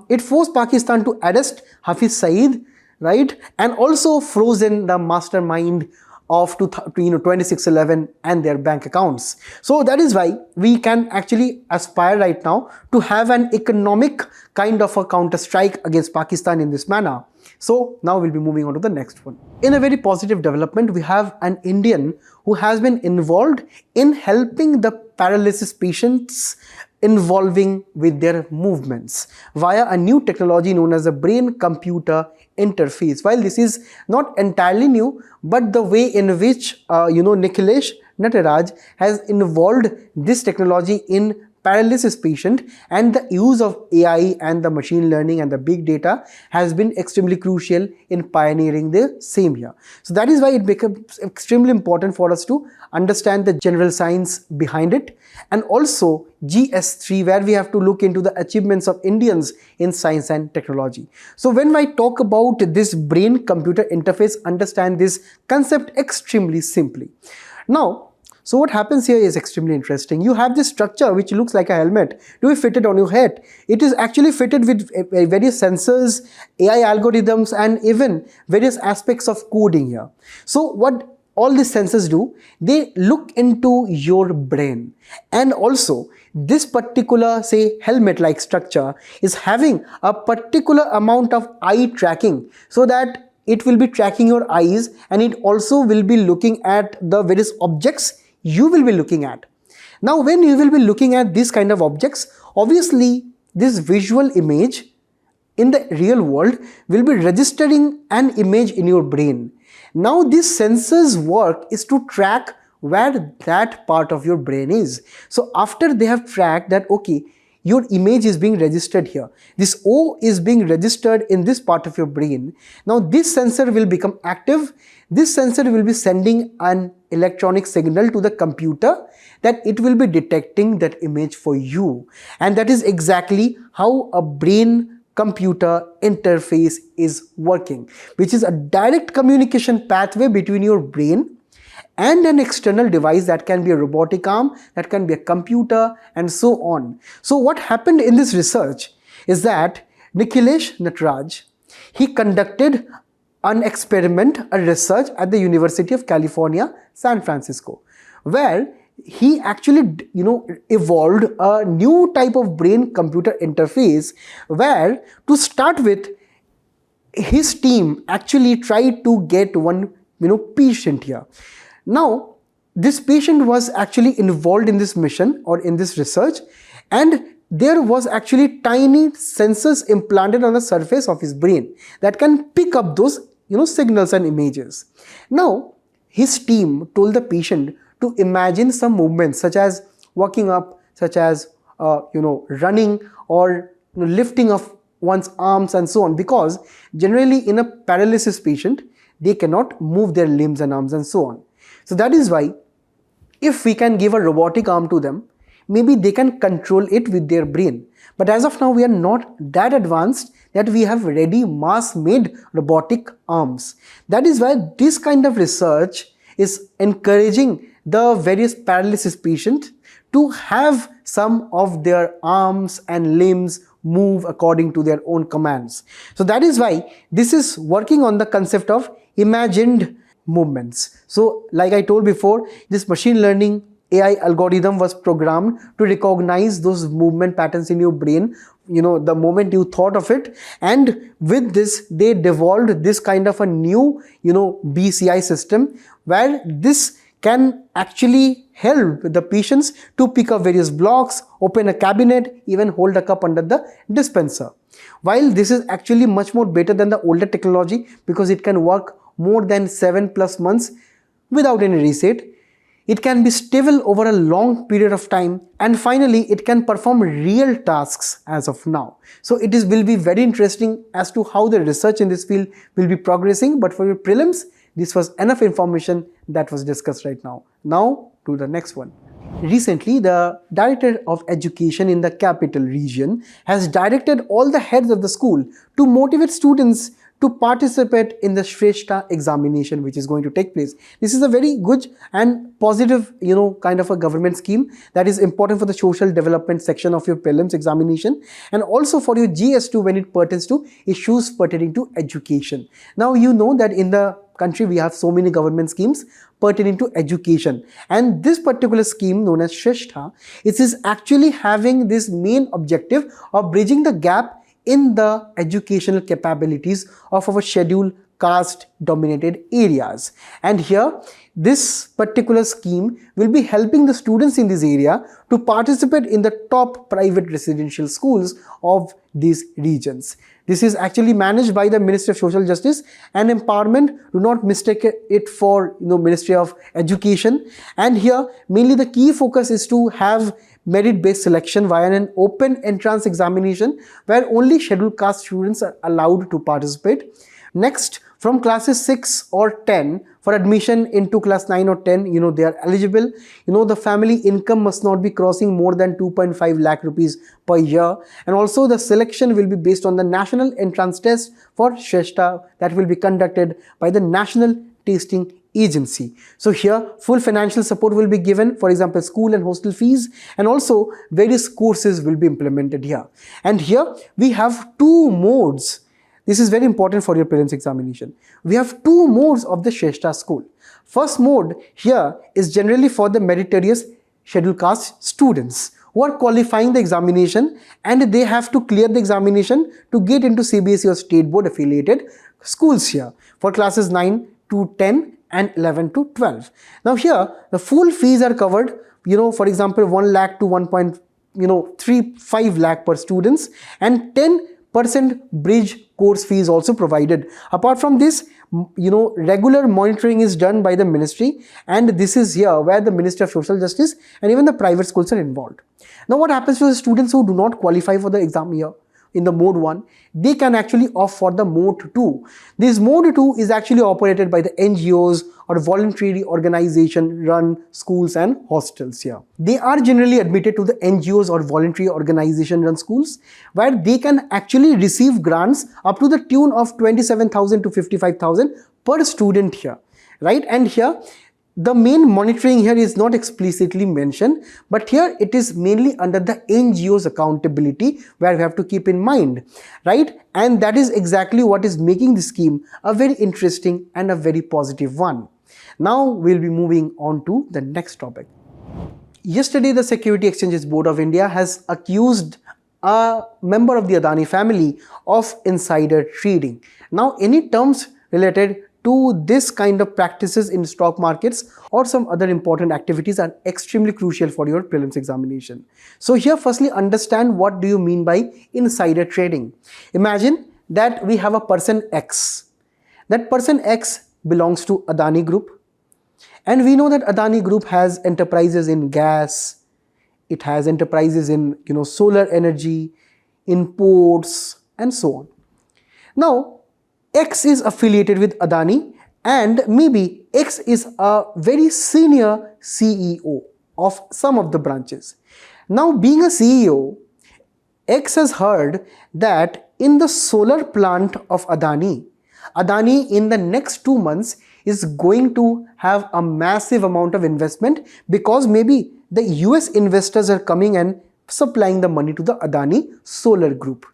it forced Pakistan to arrest Hafiz Saeed, right? And also frozen the mastermind of 2611 and their bank accounts. So that is why we can actually aspire right now to have an economic kind of a counter strike against Pakistan in this manner. So now we'll be moving on to the next one. In a very positive development, we have an Indian who has been involved in helping the paralysis patients involving with their movements via a new technology known as the brain-computer interface. While this is not entirely new, but the way in which Nikhilesh Nataraj has involved this technology in paralysis patient and the use of AI and the machine learning and the big data has been extremely crucial in pioneering the same here. So that is why it becomes extremely important for us to understand the general science behind it, and also GS3, where we have to look into the achievements of Indians in science and technology. So when I talk about this brain-computer interface, understand this concept extremely simply. Now, so what happens here is extremely interesting. You have this structure which looks like a helmet to be fitted on your head. It is actually fitted with various sensors, AI algorithms, and even various aspects of coding here. So what all these sensors do, they look into your brain, and also this particular, say, helmet-like structure is having a particular amount of eye tracking, so that it will be tracking your eyes, and it also will be looking at the various objects you will be looking at. Now, when you will be looking at these kind of objects, obviously this visual image in the real world will be registering an image in your brain. Now, this sensor's work is to track where that part of your brain is. So after they have tracked that, okay, your image is being registered here, this O is being registered in this part of your brain. Now this sensor will become active. This sensor will be sending an electronic signal to the computer that it will be detecting that image for you. And that is exactly how a brain-computer interface is working, which is a direct communication pathway between your brain and an external device that can be a robotic arm, that can be a computer, and so on. So what happened in this research is that Nikhilesh Nataraj, he conducted an experiment, a research at the University of California, San Francisco, where he actually evolved a new type of brain-computer interface, where to start with, his team actually tried to get one patient here. Now, this patient was actually involved in this mission or in this research, and there was actually tiny sensors implanted on the surface of his brain that can pick up those signals and images. Now, his team told the patient to imagine some movements such as walking up, such as running, or lifting of one's arms and so on, because generally in a paralysis patient, they cannot move their limbs and arms and so on. So that is why if we can give a robotic arm to them, maybe they can control it with their brain. But as of now, we are not that advanced that we have ready mass-made robotic arms. That is why this kind of research is encouraging the various paralysis patients to have some of their arms and limbs move according to their own commands. So that is why this is working on the concept of imagined movements. So like I told before, this machine learning AI algorithm was programmed to recognize those movement patterns in your brain, the moment you thought of it. And with this, they devolved this kind of a new, BCI system, where this can actually help the patients to pick up various blocks, open a cabinet, even hold a cup under the dispenser. While this is actually much more better than the older technology, because it can work more than 7+ months without any reset. It can be stable over a long period of time, and finally it can perform real tasks as of now. So it will be very interesting as to how the research in this field will be progressing. But for your prelims, this was enough information that was discussed right now. Now to the next one. Recently, the Director of Education in the Capital Region has directed all the heads of the school to motivate students to participate in the SHRESHTA examination, which is going to take place. This is a very good and positive, kind of a government scheme that is important for the social development section of your prelims examination, and also for your GS2 when it pertains to issues pertaining to education. Now, you know that in the country we have so many government schemes pertaining to education, and this particular scheme known as SHRESHTA, it is actually having this main objective of bridging the gap in the educational capabilities of our scheduled caste dominated areas. And here this particular scheme will be helping the students in this area to participate in the top private residential schools of these regions. This is actually managed by the Ministry of Social Justice and Empowerment. Do not mistake it for Ministry of Education. And here mainly the key focus is to have merit-based selection via an open entrance examination where only scheduled caste students are allowed to participate. Next, from classes 6 or 10, for admission into class 9 or 10, they are eligible. The family income must not be crossing more than 2.5 lakh rupees per year. And also the selection will be based on the national entrance test for SHRESHTA that will be conducted by the National Testing Agency. So here full financial support will be given, for example school and hostel fees, and also various courses will be implemented here. And here we have two modes. This is very important for your prelims examination. We have two modes of the SHRESHTA school. First mode here is generally for the meritorious scheduled caste students who are qualifying the examination, and they have to clear the examination to get into CBSE or state board affiliated schools here for classes 9 to 10 and 11 to 12. Now here the full fees are covered, for example 1 lakh to 1.35 lakh per students, and 10% bridge course fee is also provided. Apart from this, regular monitoring is done by the ministry, and this is here where the Ministry of Social Justice and even the private schools are involved. Now what happens to the students who do not qualify for the exam here in the mode 1? They can actually opt for the mode 2. This mode 2 is actually operated by the NGOs or voluntary organization run schools and hostels here. They are generally admitted to the NGOs or voluntary organization run schools, where they can actually receive grants up to the tune of 27,000 to 55,000 per student here, right? And here the main monitoring here is not explicitly mentioned, but here it is mainly under the NGO's accountability, where we have to keep in mind, right? And that is exactly what is making this scheme a very interesting and a very positive one. Now we'll be moving on to the next topic. Yesterday, the Security Exchanges Board of India has accused a member of the Adani family of insider trading. Now, any terms related to this kind of practices in stock markets or some other important activities are extremely crucial for your prelims examination. So here, firstly, understand what do you mean by insider trading. Imagine that we have a person X. That person X belongs to Adani Group, and we know that Adani Group has enterprises in gas, it has enterprises in solar energy, in ports, and so on. Now X is affiliated with Adani, and maybe X is a very senior CEO of some of the branches. Now, being a CEO, X has heard that in the solar plant of Adani in the next 2 months is going to have a massive amount of investment, because maybe the US investors are coming and supplying the money to the Adani solar group.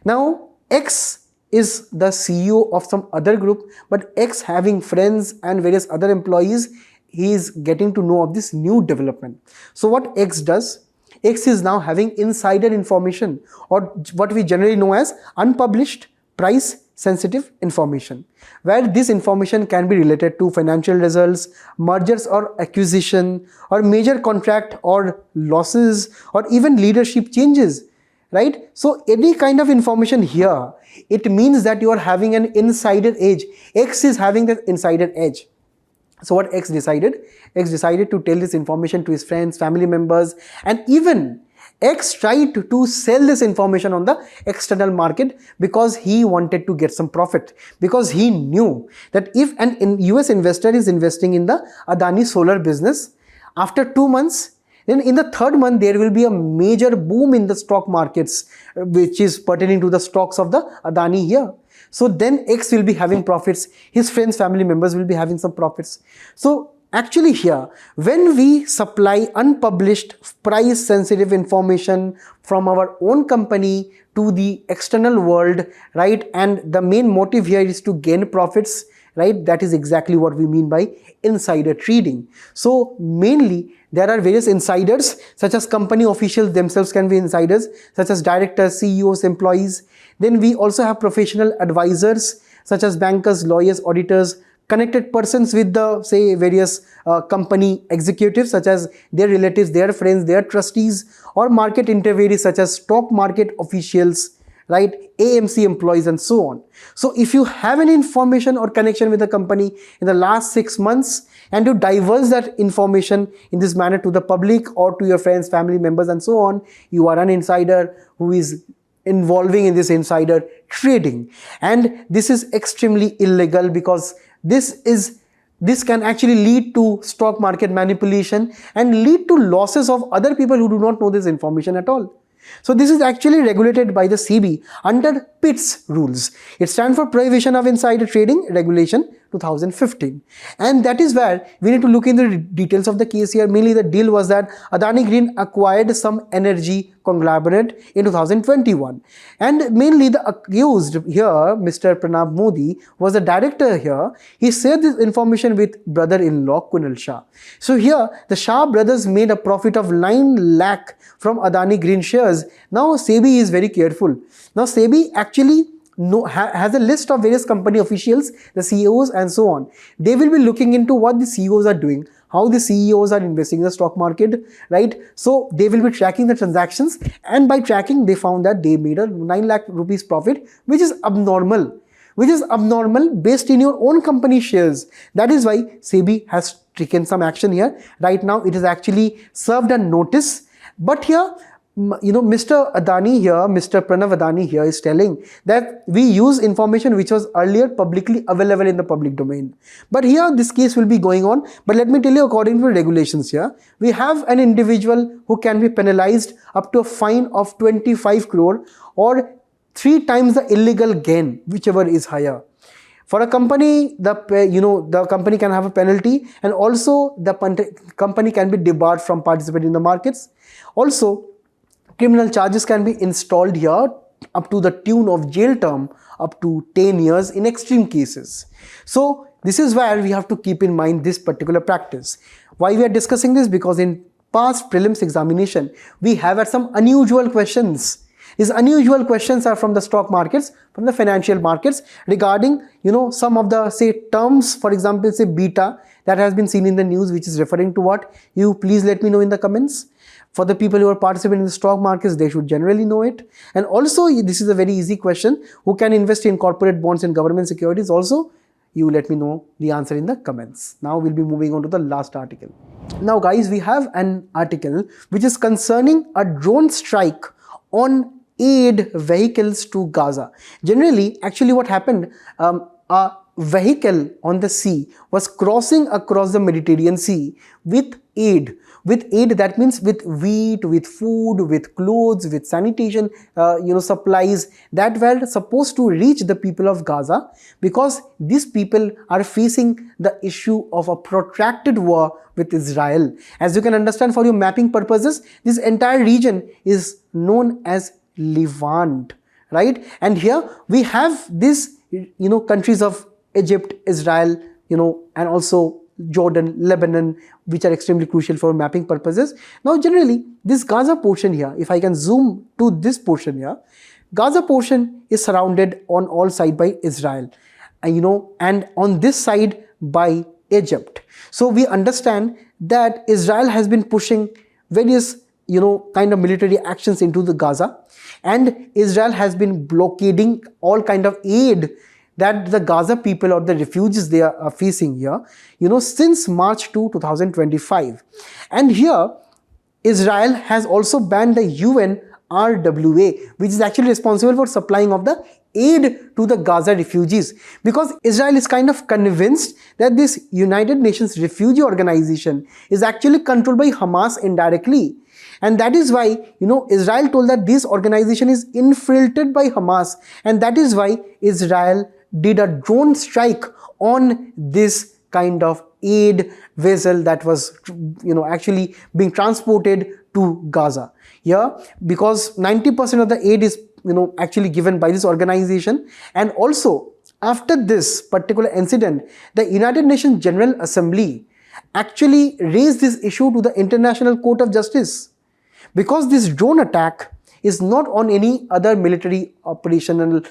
Now X is the CEO of some other group, but X, having friends and various other employees, he is getting to know of this new development. So what X does, X is now having insider information, or what we generally know as unpublished price sensitive information, where this information can be related to financial results, mergers or acquisition, or major contract or losses, or even leadership changes, right? So any kind of information here, it means that you are having an insider edge. X is having the insider edge. So what X decided? X decided to tell this information to his friends, family members, and even X tried to sell this information on the external market because he wanted to get some profit, because he knew that if an US investor is investing in the Adani solar business, after 2 months, then in the 3rd month, there will be a major boom in the stock markets, which is pertaining to the stocks of the Adani here. So then X will be having profits, his friends, family members will be having some profits. So actually here, when we supply unpublished price sensitive information from our own company to the external world, right, and the main motive here is to gain profits, right? That is exactly what we mean by insider trading. So mainly there are various insiders, such as company officials themselves can be insiders, such as directors, CEOs, employees. Then we also have professional advisors, such as bankers, lawyers, auditors, connected persons with the, say, various company executives, such as their relatives, their friends, their trustees, or market intermediaries, such as stock market officials, right, AMC employees, and so on. So if you have any information or connection with the company in the last 6 months and you divulge that information in this manner to the public or to your friends, family members, and so on, you are an insider who is involving in this insider trading. And this is extremely illegal, because this can actually lead to stock market manipulation and lead to losses of other people who do not know this information at all. So this is actually regulated by the SEBI under PITS rules. It stands for Prohibition of Insider Trading Regulation 2015. And that is where we need to look into the details of the case here. Mainly the deal was that Adani Green acquired some energy conglomerate in 2021. And mainly the accused here, Mr. Pranab Modi, was the director here. He shared this information with brother-in-law Kunal Shah. So here the Shah brothers made a profit of 9 lakh from Adani Green shares. Now SEBI is very careful. Now SEBI actually has a list of various company officials, the CEOs, and so on. They will be looking into what the CEOs are doing, how the CEOs are investing in the stock market, right? So they will be tracking the transactions, and by tracking they found that they made a 9 lakh rupees profit, which is abnormal. Based in your own company shares. That is why SEBI has taken some action here. Right now it is actually served a notice. But here, Mr. Adani here, Mr. Pranav Adani here is telling that we use information which was earlier publicly available in the public domain. But here this case will be going on. But let me tell you, according to the regulations here, we have an individual who can be penalized up to a fine of 25 crore or 3 times the illegal gain, whichever is higher. For a company, the company can have a penalty, and also the company can be debarred from participating in the markets. Also, criminal charges can be installed here up to the tune of jail term up to 10 years in extreme cases. So this is where we have to keep in mind this particular practice. Why we are discussing this? Because in past prelims examination, we have had some unusual questions. These unusual questions are from the stock markets, from the financial markets, regarding some of the, say, terms, for example, say beta, that has been seen in the news, which is referring to what? You please let me know in the comments. For the people who are participating in the stock markets, they should generally know it. And also, this is a very easy question. Who can invest in corporate bonds and government securities? Also, you let me know the answer in the comments. Now we'll be moving on to the last article. Now guys, we have an article which is concerning a drone strike on aid vehicles to Gaza. Generally, actually what happened, a vehicle on the sea was crossing across the Mediterranean Sea with aid. With aid, that means with wheat, with food, with clothes, with sanitation, supplies that were supposed to reach the people of Gaza, because these people are facing the issue of a protracted war with Israel. As you can understand, for your mapping purposes, this entire region is known as Levant, right? And here we have this, countries of Egypt, Israel, and also Jordan, Lebanon, which are extremely crucial for mapping purposes. Now, generally, this Gaza portion here, if I can zoom to this portion here, Gaza portion is surrounded on all sides by Israel, and on this side by Egypt. So we understand that Israel has been pushing various, kind of military actions into the Gaza, and Israel has been blockading all kind of aid that the Gaza people or the refugees they are facing here, since March 2025. And here, Israel has also banned the UNRWA, which is actually responsible for supplying of the aid to the Gaza refugees, because Israel is kind of convinced that this United Nations Refugee Organization is actually controlled by Hamas indirectly. And that is why, Israel told that this organization is infiltrated by Hamas, and that is why Israel did a drone strike on this kind of aid vessel that was, actually being transported to Gaza. Yeah, because 90% of the aid is, actually given by this organization, and also After this particular incident, the United Nations General Assembly actually raised this issue to the International Court of Justice, because this drone attack is not on any other military operational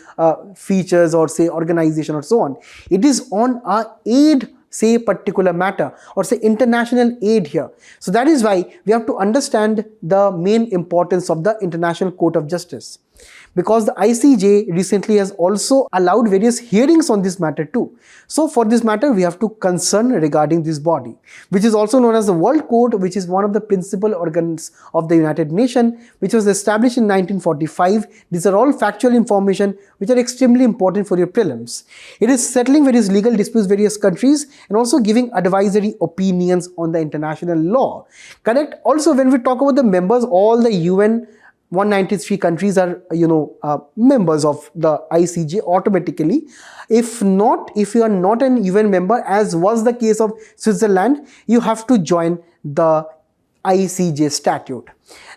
features or say organization or so on. It is on our aid, say particular matter, or say international aid here. So that is why we have to understand the main importance of the International Court of Justice, because the ICJ recently has also allowed various hearings on this matter too. So for this matter, we have to concern regarding this body, which is also known as the World Court, which is one of the principal organs of the United Nations, which was established in 1945. These are all factual information which are extremely important for your prelims. It is settling various legal disputes various countries and also giving advisory opinions on the international law. Correct? Also, when we talk about the members, all the UN 193 countries are, members of the ICJ automatically. If you are not an UN member, as was the case of Switzerland, you have to join the ICJ statute.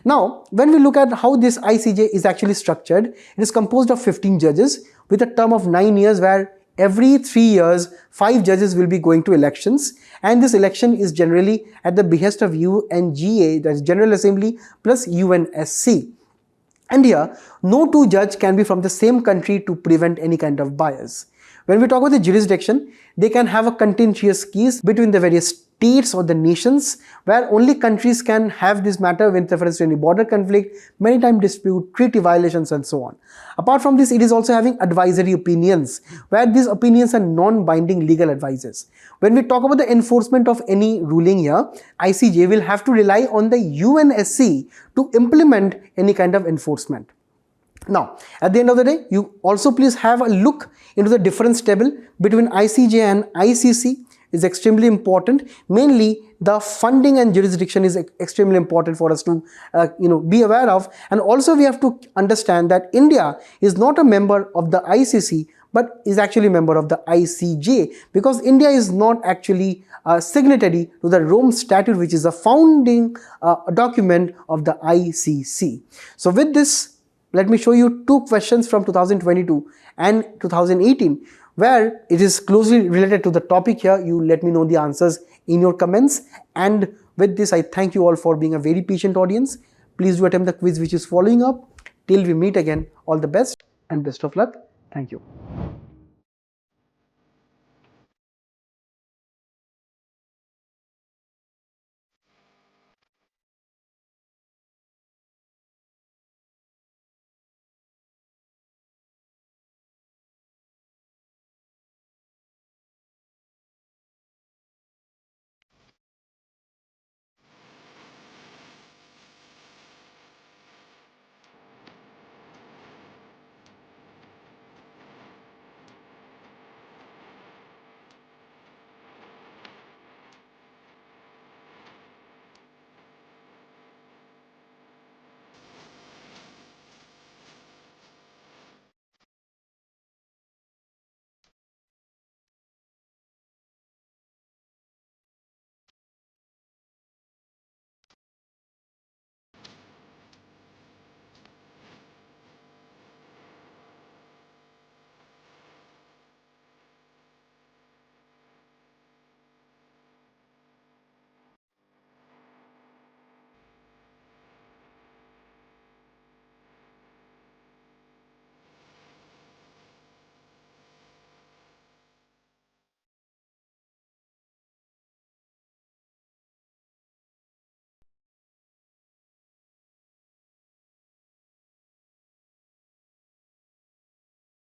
Now, when we look at how this ICJ is actually structured, it is composed of 15 judges with a term of 9 years, where every 3 years, 5 judges will be going to elections, and this election is generally at the behest of UNGA, that is General Assembly, plus UNSC. And here, no two judges can be from the same country to prevent any kind of bias. When we talk about the jurisdiction, they can have a contentious case between the various states or the nations, where only countries can have this matter with reference to any border conflict, maritime dispute, treaty violations, and so on. Apart from this, it is also having advisory opinions, where these opinions are non-binding legal advices. When we talk about the enforcement of any ruling here, ICJ will have to rely on the UNSC to implement any kind of enforcement. Now, at the end of the day, you also please have a look into the difference table between ICJ and ICC. Is extremely important. Mainly, the funding and jurisdiction is extremely important for us to be aware of. And also, we have to understand that India is not a member of the ICC, but is actually a member of the ICJ, because India is not actually a signatory to the Rome Statute, which is a founding document of the ICC. So with this, let me show you 2 questions from 2022 and 2018, where it is closely related to the topic here. You let me know the answers in your comments. And with this, I thank you all for being a very patient audience. Please do attempt the quiz which is following up. Till we meet again, all the best and best of luck. Thank you.